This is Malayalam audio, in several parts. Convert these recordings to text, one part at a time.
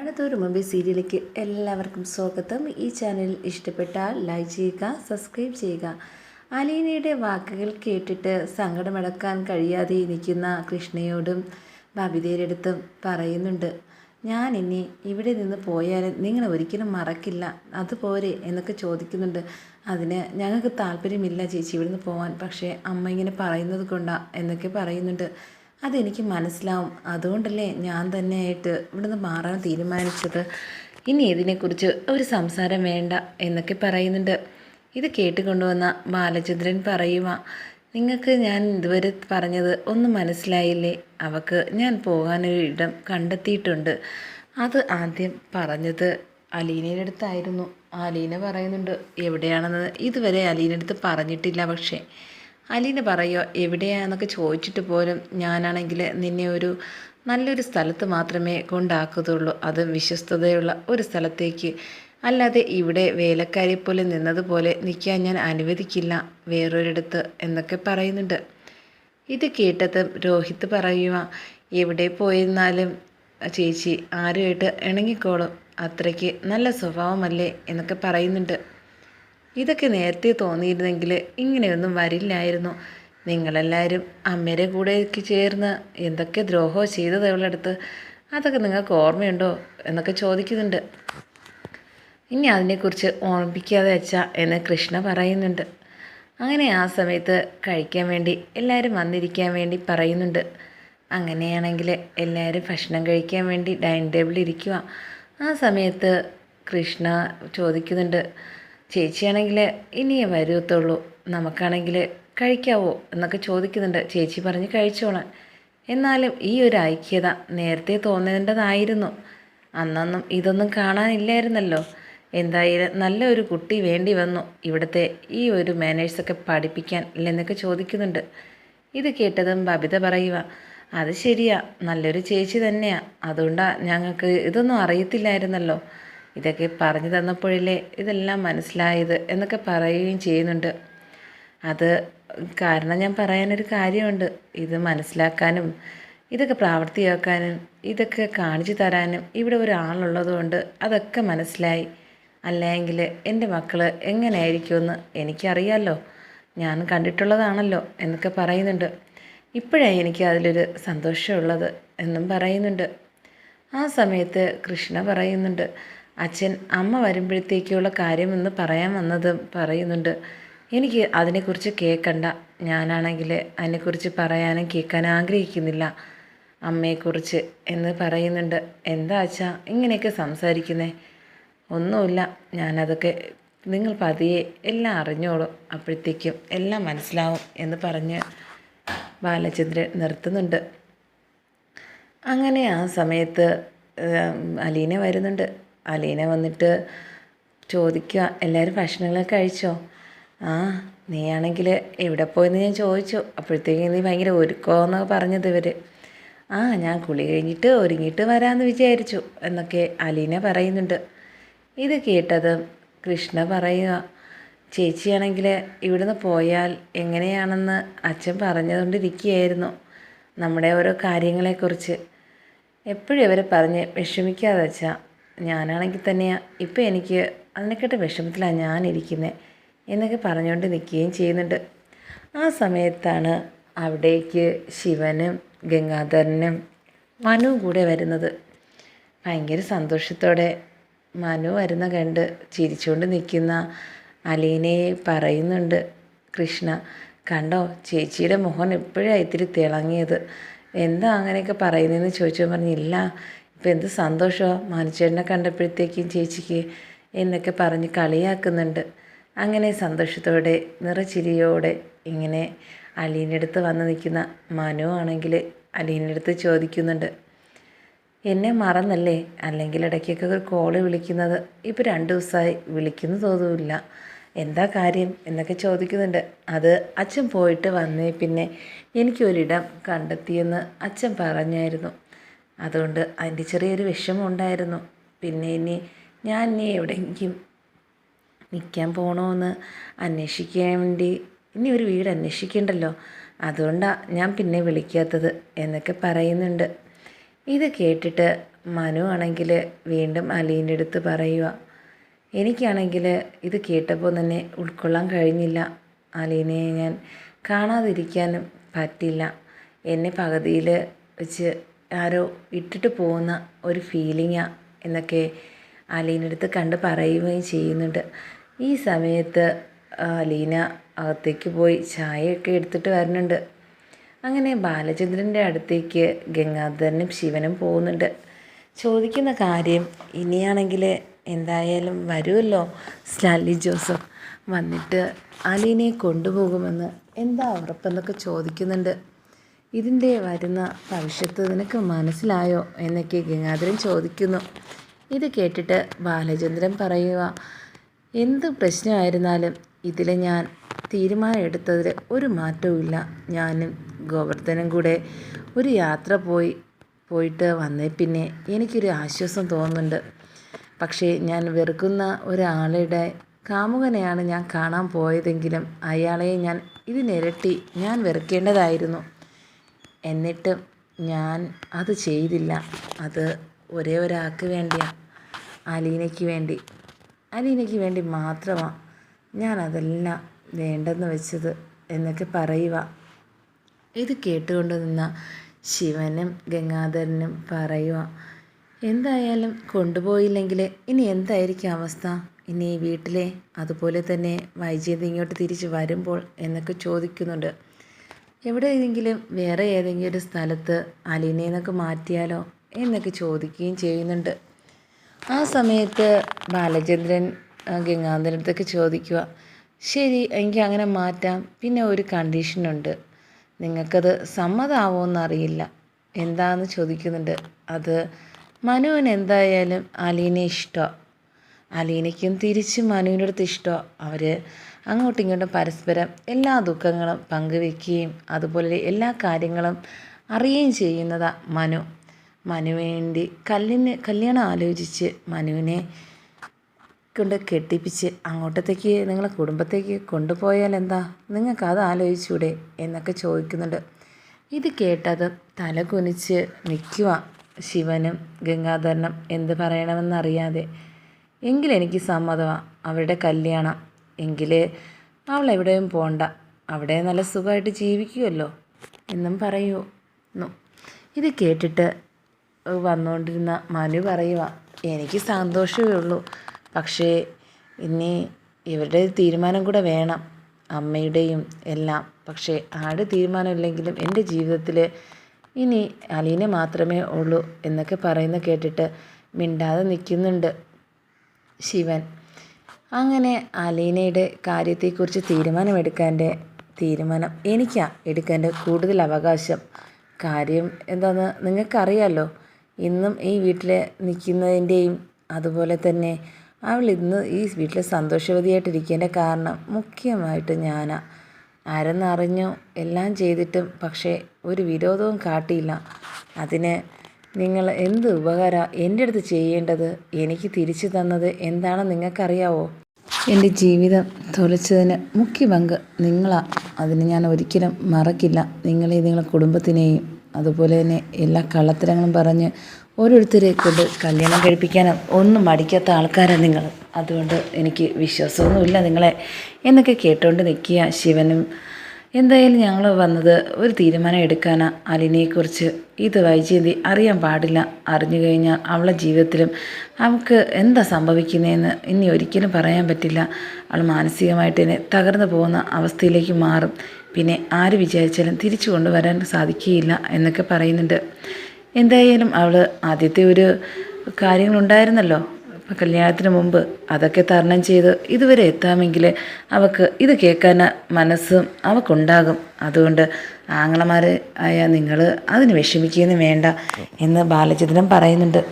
അടുത്തൊരു മുമ്പേ സീരിയലിലേക്ക് എല്ലാവർക്കും സ്വാഗതം. ഈ ചാനൽ ഇഷ്ടപ്പെട്ടാൽ ലൈക്ക് ചെയ്യുക, സബ്സ്ക്രൈബ് ചെയ്യുക. അലീനയുടെ വാക്കുകൾ കേട്ടിട്ട് സങ്കടമടക്കാൻ കഴിയാതെ നിൽക്കുന്ന കൃഷ്ണയോടും ബബിതയുടെ അടുത്തും പറയുന്നുണ്ട്, ഞാൻ ഇനി ഇവിടെ നിന്ന് പോയാലും നിങ്ങൾ ഒരിക്കലും മറക്കില്ല, അതുപോരെ എന്നൊക്കെ ചോദിക്കുന്നുണ്ട്. അതിന് ഞങ്ങൾക്ക് താല്പര്യമില്ല ചേച്ചി ഇവിടുന്ന് പോകാൻ, പക്ഷേ അമ്മ ഇങ്ങനെ പറയുന്നത് കൊണ്ടാ എന്നൊക്കെ പറയുന്നുണ്ട്. അതെനിക്ക് മനസ്സിലാവും, അതുകൊണ്ടല്ലേ ഞാൻ തന്നെയായിട്ട് ഇവിടുന്ന് മാറാൻ തീരുമാനിച്ചത്. ഇനി ഇതിനെക്കുറിച്ച് ഒരു സംസാരം വേണ്ട എന്നൊക്കെ പറയുന്നുണ്ട്. ഇത് കേട്ടുകൊണ്ടുവന്ന ബാലചന്ദ്രൻ പറയുക, നിങ്ങൾക്ക് ഞാൻ ഇതുവരെ പറഞ്ഞത് ഒന്നും മനസ്സിലായില്ലേ? അവക്ക് ഞാൻ പോകാനൊരു ഇടം കണ്ടെത്തിയിട്ടുണ്ട്. അത് ആദ്യം പറഞ്ഞത് അലീനയുടെ അടുത്തായിരുന്നു. അലീന പറയുന്നുണ്ട് എവിടെയാണെന്ന് ഇതുവരെ അലീനയുടെ അടുത്ത് പറഞ്ഞിട്ടില്ല. പക്ഷേ അലീന പറയുമോ എവിടെയാണെന്നൊക്കെ ചോദിച്ചിട്ട് പോലും ഞാനാണെങ്കിൽ നിന്നെ ഒരു നല്ലൊരു സ്ഥലത്ത് മാത്രമേ കൊണ്ടാക്കത്തുള്ളൂ, അതും വിശ്വസ്തതയുള്ള ഒരു സ്ഥലത്തേക്ക്. അല്ലാതെ ഇവിടെ വേലക്കാരെ പോലെ നിന്നതുപോലെ നിൽക്കാൻ ഞാൻ അനുവദിക്കില്ല വേറൊരിടത്ത് എന്നൊക്കെ പറയുന്നുണ്ട്. ഇത് കേട്ടതും രോഹിത് പറയുക, എവിടെ പോയിരുന്നാലും ചേച്ചി ആരുമായിട്ട് ഇണങ്ങിക്കോളും, അത്രയ്ക്ക് നല്ല സ്വഭാവമല്ലേ എന്നൊക്കെ പറയുന്നുണ്ട്. ഇതൊക്കെ നേരത്തെ തോന്നിയിരുന്നെങ്കിൽ ഇങ്ങനെയൊന്നും വരില്ലായിരുന്നു. നിങ്ങളെല്ലാവരും അമ്മയുടെ കൂടെയൊക്കെ ചേർന്ന് എന്തൊക്കെ ദ്രോഹം ചെയ്തത് അവളടുത്ത്, അതൊക്കെ നിങ്ങൾക്ക് ഓർമ്മയുണ്ടോ എന്നൊക്കെ ചോദിക്കുന്നുണ്ട്. ഇനി അതിനെക്കുറിച്ച് ഓർമ്മിപ്പിക്കാതെ വെച്ചാൽ എന്ന് കൃഷ്ണ പറയുന്നുണ്ട്. അങ്ങനെ ആ സമയത്ത് കഴിക്കാൻ വേണ്ടി എല്ലാവരും വന്നിരിക്കാൻ വേണ്ടി പറയുന്നുണ്ട്. അങ്ങനെയാണെങ്കിൽ എല്ലാവരും ഭക്ഷണം കഴിക്കാൻ വേണ്ടി ഡൈനിങ് ടേബിളിൽ ഇരിക്കുക. ആ സമയത്ത് കൃഷ്ണ ചോദിക്കുന്നുണ്ട്, ചേച്ചിയാണെങ്കിൽ ഇനിയേ വരത്തുള്ളൂ, നമുക്കാണെങ്കിൽ കഴിക്കാവോ എന്നൊക്കെ ചോദിക്കുന്നുണ്ട്. ചേച്ചി പറഞ്ഞ് കഴിച്ചോളാൻ. എന്നാലും ഈ ഒരു ഐക്യത നേരത്തെ തോന്നേണ്ടതായിരുന്നു. അന്നൊന്നും ഇതൊന്നും കാണാനില്ലായിരുന്നല്ലോ. എന്തായാലും നല്ലൊരു കുട്ടി വേണ്ടി വന്നു ഇവിടുത്തെ ഈ ഒരു മാനേഴ്സൊക്കെ പഠിപ്പിക്കാൻ എന്നൊക്കെ ചോദിക്കുന്നുണ്ട്. ഇത് കേട്ടതും ബബിത പറയുക, അത് ശരിയാ, നല്ലൊരു ചേച്ചി തന്നെയാ, അതുകൊണ്ടാണ് ഞങ്ങൾക്ക് ഇതൊന്നും അറിയത്തില്ലായിരുന്നല്ലോ, ഇതൊക്കെ പറഞ്ഞു തന്നപ്പോഴല്ലേ ഇതെല്ലാം മനസ്സിലായത് എന്നൊക്കെ പറയുകയും ചെയ്യുന്നുണ്ട്. അത് കാരണം ഞാൻ പറയാനൊരു കാര്യമുണ്ട്, ഇത് മനസ്സിലാക്കാനും ഇതൊക്കെ പ്രാവർത്തിയാക്കാനും ഇതൊക്കെ കാണിച്ചു തരാനും ഇവിടെ ഒരാളുള്ളതുകൊണ്ട് അതൊക്കെ മനസ്സിലായി. അല്ലെങ്കിൽ എൻ്റെ മക്കൾ എങ്ങനെയായിരിക്കുമെന്ന് എനിക്കറിയാമല്ലോ, ഞാൻ കണ്ടിട്ടുള്ളതാണല്ലോ എന്നൊക്കെ പറയുന്നുണ്ട്. ഇപ്പോഴാണ് എനിക്ക് അതിലൊരു സന്തോഷമുള്ളത് എന്നും പറയുന്നുണ്ട്. ആ സമയത്ത് കൃഷ്ണ പറയുന്നുണ്ട്, അച്ഛൻ അമ്മ വരുമ്പോഴത്തേക്കുള്ള കാര്യമെന്ന് പറയാൻ വന്നതും പറയുന്നുണ്ട്. എനിക്ക് അതിനെക്കുറിച്ച് കേൾക്കണ്ട, ഞാനാണെങ്കിൽ അതിനെക്കുറിച്ച് പറയാനും കേൾക്കാനും ആഗ്രഹിക്കുന്നില്ല അമ്മയെക്കുറിച്ച് എന്ന് പറയുന്നുണ്ട്. എന്താ അച്ഛാ ഇങ്ങനെയൊക്കെ സംസാരിക്കുന്നേ? ഒന്നുമില്ല, ഞാനതൊക്കെ നിങ്ങൾ പതിയെ എല്ലാം അറിഞ്ഞോളും, അപ്പോഴത്തേക്കും എല്ലാം മനസ്സിലാവും എന്ന് പറഞ്ഞ് ബാലചന്ദ്രൻ നിർത്തുന്നുണ്ട്. അങ്ങനെ ആ സമയത്ത് അലീന വരുന്നുണ്ട്. അലീന വന്നിട്ട് ചോദിക്കുക, എല്ലാവരും ഭക്ഷണങ്ങളൊക്കെ കഴിച്ചോ? ആ, നീയാണെങ്കിൽ എവിടെ പോയെന്ന് ഞാൻ ചോദിച്ചു, അപ്പോഴത്തേക്കും നീ ഭയങ്കര ഒരുക്കമെന്നൊക്കെ പറഞ്ഞത് ഇവർ. ആ, ഞാൻ കുളി കഴിഞ്ഞിട്ട് ഒരുങ്ങിയിട്ട് വരാമെന്ന് വിചാരിച്ചു എന്നൊക്കെ അലീന പറയുന്നുണ്ട്. ഇത് കേട്ടത് കൃഷ്ണ പറയുക, ചേച്ചിയാണെങ്കിൽ ഇവിടുന്ന് പോയാൽ എങ്ങനെയാണെന്ന് അച്ഛൻ പറഞ്ഞുകൊണ്ടിരിക്കുകയായിരുന്നു നമ്മുടെ ഓരോ കാര്യങ്ങളെക്കുറിച്ച്. എപ്പോഴും ഇവരെ പറഞ്ഞ് വിഷമിക്കാതെ വെച്ചാൽ ഞാനാണെങ്കിൽ തന്നെയാണ് ഇപ്പം എനിക്ക് അതിനെക്കാട്ട് വിഷമത്തിലാണ് ഞാനിരിക്കുന്നത് എന്നൊക്കെ പറഞ്ഞുകൊണ്ട് നിൽക്കുകയും ചെയ്യുന്നുണ്ട്. ആ സമയത്താണ് അവിടേക്ക് ശിവനും ഗംഗാധരനും മനുവും കൂടെ വരുന്നത്. ഭയങ്കര സന്തോഷത്തോടെ മനു വരുന്ന കണ്ട് ചിരിച്ചുകൊണ്ട് നിൽക്കുന്ന അലീനയെ പറയുന്നുണ്ട് കൃഷ്ണ, കണ്ടോ ചേച്ചിയുടെ മുഖം എപ്പോഴാണ് ഇത്തിരി തിളങ്ങിയത്, എന്താ അങ്ങനെയൊക്കെ പറയുന്നതെന്ന് ചോദിച്ചു. പറഞ്ഞില്ല, ഇപ്പം എന്ത് സന്തോഷമോ മനുഷ്യനെ കണ്ടപ്പോഴത്തേക്കും ചേച്ചിക്ക് എന്നൊക്കെ പറഞ്ഞ് കളിയാക്കുന്നുണ്ട്. അങ്ങനെ സന്തോഷത്തോടെ നിറച്ചിരിയോടെ ഇങ്ങനെ അലീനടുത്ത് വന്ന് നിൽക്കുന്ന മനു ആണെങ്കിൽ അലീനടുത്ത് ചോദിക്കുന്നുണ്ട്, എന്നെ മറന്നല്ലേ? അല്ലെങ്കിൽ ഇടയ്ക്കൊക്കെ ഒരു കോള് വിളിക്കുന്നത്, ഇപ്പോൾ 2 ദിവസമായി വിളിക്കുന്നു തോന്നുന്നില്ല, എന്താ കാര്യം എന്നൊക്കെ ചോദിക്കുന്നുണ്ട്. അത് അച്ഛൻ പോയിട്ട് വന്നേ പിന്നെ എനിക്കൊരിടം കണ്ടെത്തിയെന്ന് അച്ഛൻ പറഞ്ഞായിരുന്നു, അതുകൊണ്ട് അതിൻ്റെ ചെറിയൊരു വിഷമം ഉണ്ടായിരുന്നു. പിന്നെ ഞാൻ എവിടെയെങ്കിലും നിൽക്കാൻ പോകണമെന്ന് അന്വേഷിക്കാൻ വേണ്ടി ഇനി ഒരു വീട് അന്വേഷിക്കണ്ടല്ലോ, അതുകൊണ്ടാണ് ഞാൻ പിന്നെ വിളിക്കാത്തത് എന്നൊക്കെ പറയുന്നുണ്ട്. ഇത് കേട്ടിട്ട് മനു ആണെങ്കിൽ വീണ്ടും അലീൻ്റെ അടുത്ത് പറയുക. എനിക്കാണെങ്കിൽ ഇത് കേട്ടപ്പോൾ തന്നെ ഉൾക്കൊള്ളാൻ കഴിഞ്ഞില്ല. അലീനെ ഞാൻ കാണാതിരിക്കാനും പറ്റില്ല. എന്നെ പകുതിയിൽ വെച്ച് ആരോ ഇട്ടിട്ട് പോകുന്ന ഒരു ഫീലിങ്ങാണ് എന്നൊക്കെ അലീൻ്റെ അടുത്ത് കണ്ട് പറയുകയും ചെയ്യുന്നുണ്ട്. ഈ സമയത്ത് അലീന അകത്തേക്ക് പോയി ചായയൊക്കെ എടുത്തിട്ട് വരുന്നുണ്ട്. അങ്ങനെ ബാലചന്ദ്രൻ്റെ അടുത്തേക്ക് ഗംഗാധരനും ശിവനും പോകുന്നുണ്ട്. ചോദിക്കുന്ന കാര്യം ഇനിയാണെങ്കിൽ എന്തായാലും വരുമല്ലോ സ്റ്റാൻലി ജോസഫ്, വന്നിട്ട് അലീനയെ കൊണ്ടുപോകുമെന്ന് എന്താ ഉറപ്പെന്നൊക്കെ ചോദിക്കുന്നുണ്ട്. ഇതിൻ്റെ വരുന്ന ഭവിഷ്യത്ത് നിനക്ക് മനസ്സിലായോ എന്നൊക്കെ ഗംഗാധരൻ ചോദിക്കുന്നു. ഇത് കേട്ടിട്ട് ബാലചന്ദ്രൻ പറയുക, എന്ത് പ്രശ്നമായിരുന്നാലും ഇതിൽ ഞാൻ തീരുമാനം എടുത്തതിൽ ഒരു മാറ്റവുമില്ല. ഞാനും ഗോവർദ്ധനും കൂടെ ഒരു യാത്ര പോയിട്ട് വന്നേ പിന്നെ എനിക്കൊരു ആശ്വാസം തോന്നുന്നുണ്ട്. പക്ഷേ ഞാൻ വെറുക്കുന്ന ഒരാളുടെ കാമുകനെയാണ് ഞാൻ കാണാൻ പോയതെങ്കിലും അയാളെ ഞാൻ ഇതിനിരട്ടി ഞാൻ വെറുക്കേണ്ടതായിരുന്നു. എന്നിട്ടും ഞാൻ അത് ചെയ്തില്ല. അത് ഒരേ ഒരാൾക്ക് വേണ്ടിയാണ്, അലീനയ്ക്ക് വേണ്ടി മാത്രമാണ് ഞാനതെല്ലാം വേണ്ടെന്ന് വെച്ചത് എന്നൊക്കെ പറയുക. ഇത് കേട്ടുകൊണ്ട് നിന്ന ശിവനും ഗംഗാധരനും പറയുക, എന്തായാലും കൊണ്ടുപോയില്ലെങ്കിൽ ഇനി എന്തായിരിക്കും അവസ്ഥ, ഇനി വീട്ടിലെ അതുപോലെ തന്നെ വൈജയന്തി ഇങ്ങോട്ട് തിരിച്ച് വരുമ്പോൾ എന്നൊക്കെ ചോദിക്കുന്നുണ്ട്. എവിടെയെങ്കിലും വേറെ ഏതെങ്കിലും ഒരു സ്ഥലത്ത് അലീനയെന്നൊക്കെ മാറ്റിയാലോ എന്നൊക്കെ ചോദിക്കുകയും ചെയ്യുന്നുണ്ട്. ആ സമയത്ത് ബാലചന്ദ്രൻ ഗംഗാധരൻ്റെ അടുത്തൊക്കെ ചോദിക്കുക, ശരി എനിക്ക് അങ്ങനെ മാറ്റാം, പിന്നെ ഒരു കണ്ടീഷനുണ്ട്, നിങ്ങൾക്കത് സമ്മതമാവുമെന്നറിയില്ല, എന്താണെന്ന് ചോദിക്കുന്നുണ്ട്. അത് മനുവിന് എന്തായാലും അലീനെ ഇഷ്ടമാണ്, അലീനയ്ക്കും തിരിച്ച് മനുവിൻ്റെ അടുത്ത് ഇഷ്ടമാണ്. അവർ അങ്ങോട്ടും ഇങ്ങോട്ടും പരസ്പരം എല്ലാ ദുഃഖങ്ങളും പങ്കുവെക്കുകയും അതുപോലെ എല്ലാ കാര്യങ്ങളും അറിയുകയും ചെയ്യുന്നതാണ് മനുവേണ്ടി കല്യാണം ആലോചിച്ച് മനുവിനെ കൊണ്ട് കെട്ടിപ്പിച്ച് അങ്ങോട്ടത്തേക്ക് നിങ്ങളെ കുടുംബത്തേക്ക് കൊണ്ടുപോയാൽ എന്താ, നിങ്ങൾക്ക് അത് ആലോചിച്ചൂടെ എന്നൊക്കെ ചോദിക്കുന്നുണ്ട്. ഇത് കേട്ടത് തല കുനിച്ച് നിൽക്കുക ശിവനും ഗംഗാധരനും എന്ത് പറയണമെന്നറിയാതെ. എങ്കിലെനിക്ക് സമ്മതമാണ്, അവരുടെ കല്യാണം, എങ്കിൽ അവൾ എവിടെയും പോണ്ട, അവിടെ നല്ല സുഖമായിട്ട് ജീവിക്കുമല്ലോ എന്നും പറയുന്നു. ഇത് കേട്ടിട്ട് വന്നുകൊണ്ടിരുന്ന മനു പറയുക, എനിക്ക് സന്തോഷമേ ഉള്ളൂ, പക്ഷേ ഇനി ഇവരുടെ തീരുമാനം കൂടെ വേണം, അമ്മയുടെയും എല്ലാം. പക്ഷേ ആരുടെ തീരുമാനമില്ലെങ്കിലും എൻ്റെ ജീവിതത്തിൽ ഇനി അലീന മാത്രമേ ഉള്ളൂ എന്നൊക്കെ പറയുന്ന കേട്ടിട്ട് മിണ്ടാതെ നിൽക്കുന്നുണ്ട് ശിവൻ. അങ്ങനെ അലീനയുടെ കാര്യത്തെക്കുറിച്ച് തീരുമാനം എനിക്കാണ് എടുക്കേണ്ട കൂടുതൽ അവകാശം. കാര്യം എന്താണെന്ന് നിങ്ങൾക്കറിയാമല്ലോ. ഇന്നും ഈ വീട്ടിൽ നിൽക്കുന്നതിൻ്റെയും അതുപോലെ തന്നെ അവൾ ഇന്ന് ഈ വീട്ടിൽ സന്തോഷവതിയായിട്ടിരിക്കേണ്ട കാരണം മുഖ്യമായിട്ട് ഞാനാണ്. ആരെന്നറിഞ്ഞോ എല്ലാം ചെയ്തിട്ടും പക്ഷേ ഒരു വിരോധവും കാട്ടിയില്ല. അതിന് നിങ്ങൾ എന്ത് ഉപകാരമാണ് എൻ്റെ അടുത്ത് ചെയ്യേണ്ടത്? എനിക്ക് തിരിച്ചു തന്നത് എന്താണെന്ന് നിങ്ങൾക്കറിയാവോ? എൻ്റെ ജീവിതം തൊലച്ചതിന് മുഖ്യ പങ്ക് നിങ്ങളാണ്. അതിന് ഞാൻ ഒരിക്കലും മറക്കില്ല. നിങ്ങളെ കുടുംബത്തിനെയും അതുപോലെ തന്നെ എല്ലാ കള്ളത്തരങ്ങളും പറഞ്ഞ് ഓരോരുത്തരെ കൊണ്ട് കല്യാണം കഴിപ്പിക്കാനും ഒന്നും മടിക്കാത്ത ആൾക്കാരാണ് നിങ്ങൾ. അതുകൊണ്ട് എനിക്ക് വിശ്വാസമൊന്നുമില്ല നിങ്ങളെ എന്നൊക്കെ കേട്ടുകൊണ്ട് നിൽക്കുക ശിവനും. എന്തായാലും ഞങ്ങൾ വന്നത് ഒരു തീരുമാനം എടുക്കാനാണ് അലീനയെക്കുറിച്ച്. ഇത് വൈജയന്തി അറിയാൻ പാടില്ല. അറിഞ്ഞു കഴിഞ്ഞാൽ അവളുടെ ജീവിതത്തിലും അവൾക്ക് എന്താ സംഭവിക്കുന്നതെന്ന് ഇനി ഒരിക്കലും പറയാൻ പറ്റില്ല. അവൾ മാനസികമായിട്ട് തന്നെ തകർന്നു പോകുന്ന അവസ്ഥയിലേക്ക് മാറും. പിന്നെ ആര് വിചാരിച്ചാലും തിരിച്ചു കൊണ്ടുവരാൻ സാധിക്കുകയില്ല എന്നൊക്കെ പറയുന്നുണ്ട്. എന്തായാലും അവൾ ആദ്യത്തെ ഒരു കാര്യങ്ങളുണ്ടായിരുന്നല്ലോ കല്യാണത്തിന് മുമ്പ്, അതൊക്കെ തരണം ചെയ്ത് ഇതുവരെ എത്താമെങ്കിൽ അവൾക്ക് ഇത് കേൾക്കാൻ മനസ്സും അവൾക്കുണ്ടാകും. അതുകൊണ്ട് ആങ്ങളമാർ ആയ നിങ്ങൾ അതിന് വിഷമിക്കുകയൊന്നും വേണ്ട എന്ന് ബാലചന്ദ്രൻ പറയുന്നുണ്ട്.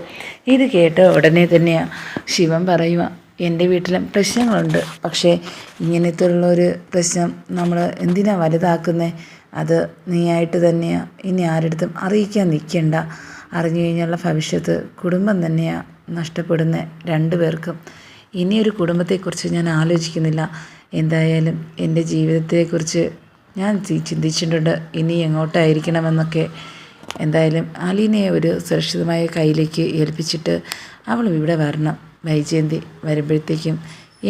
ഇത് കേട്ട് ഉടനെ തന്നെയാണ് ശിവൻ പറയുക, എൻ്റെ വീട്ടിലും പ്രശ്നങ്ങളുണ്ട്, പക്ഷേ ഇങ്ങനത്തെ ഉള്ളൊരു പ്രശ്നം നമ്മൾ എന്തിനാണ് വലുതാക്കുന്നത്? അത് നീയായിട്ട് തന്നെയാണ്. ഇനി ആരുടെ അറിയിക്കാൻ നിൽക്കണ്ട. അറിഞ്ഞു കഴിഞ്ഞുള്ള ഭവിഷ്യത്ത് കുടുംബം തന്നെയാണ് നഷ്ടപ്പെടുന്നത് രണ്ടുപേർക്കും. ഇനിയൊരു കുടുംബത്തെക്കുറിച്ച് ഞാൻ ആലോചിക്കുന്നില്ല. എന്തായാലും എൻ്റെ ജീവിതത്തെക്കുറിച്ച് ഞാൻ ചിന്തിച്ചിട്ടുണ്ട്, ഇനി എങ്ങോട്ടായിരിക്കണമെന്നൊക്കെ. എന്തായാലും അലീനയെ ഒരു സുരക്ഷിതമായ കയ്യിലേക്ക് ഏൽപ്പിച്ചിട്ട് അവളും ഇവിടെ വരണം. വൈജയന്തി വരുമ്പോഴത്തേക്കും